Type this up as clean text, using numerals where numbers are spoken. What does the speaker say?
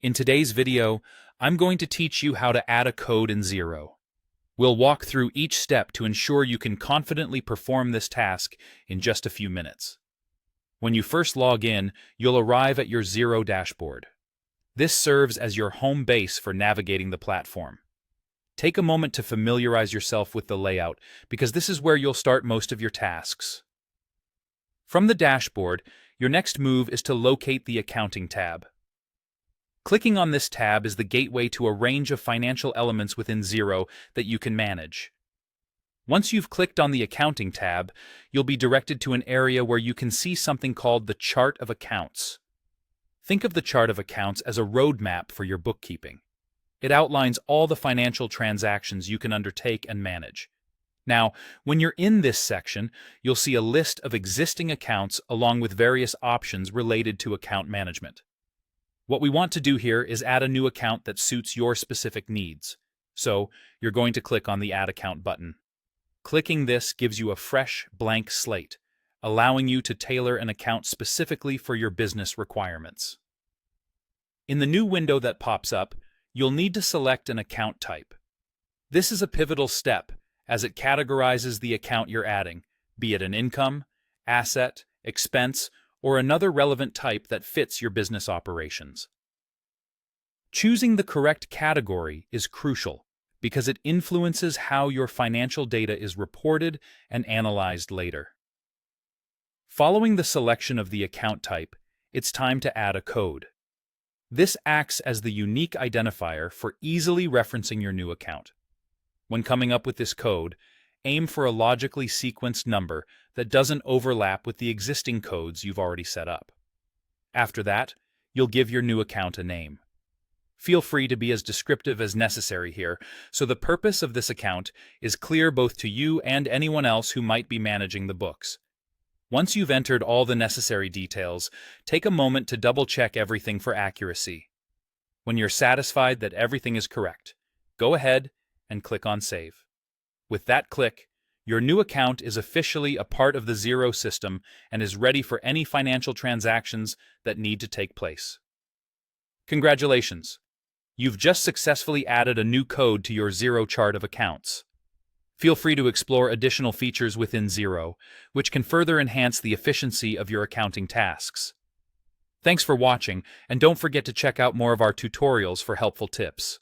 In today's video, I'm going to teach you how to add a code in Xero. We'll walk through each step to ensure you can confidently perform this task in just a few minutes. When you first log in, you'll arrive at your Xero dashboard. This serves as your home base for navigating the platform. Take a moment to familiarize yourself with the layout, because this is where you'll start most of your tasks. From the dashboard, your next move is to locate the Accounting tab. Clicking on this tab is the gateway to a range of financial elements within Xero that you can manage. Once you've clicked on the Accounting tab, you'll be directed to an area where you can see something called the Chart of Accounts. Think of the Chart of Accounts as a roadmap for your bookkeeping. It outlines all the financial transactions you can undertake and manage. Now, when you're in this section, you'll see a list of existing accounts along with various options related to account management. What we want to do here is add a new account that suits your specific needs. So, you're going to click on the Add Account button. Clicking this gives you a fresh, blank slate, allowing you to tailor an account specifically for your business requirements. In the new window that pops up, you'll need to select an account type. This is a pivotal step, as it categorizes the account you're adding, be it an income, asset, expense, or another relevant type that fits your business operations. Choosing the correct category is crucial because it influences how your financial data is reported and analyzed later. Following the selection of the account type, it's time to add a code. This acts as the unique identifier for easily referencing your new account. When coming up with this code, aim for a logically sequenced number that doesn't overlap with the existing codes you've already set up. After that, you'll give your new account a name. Feel free to be as descriptive as necessary here, so the purpose of this account is clear both to you and anyone else who might be managing the books. Once you've entered all the necessary details, take a moment to double-check everything for accuracy. When you're satisfied that everything is correct, go ahead and click on Save. With that click, your new account is officially a part of the Xero system and is ready for any financial transactions that need to take place. Congratulations! You've just successfully added a new code to your Xero chart of accounts. Feel free to explore additional features within Xero, which can further enhance the efficiency of your accounting tasks. Thanks for watching, and don't forget to check out more of our tutorials for helpful tips.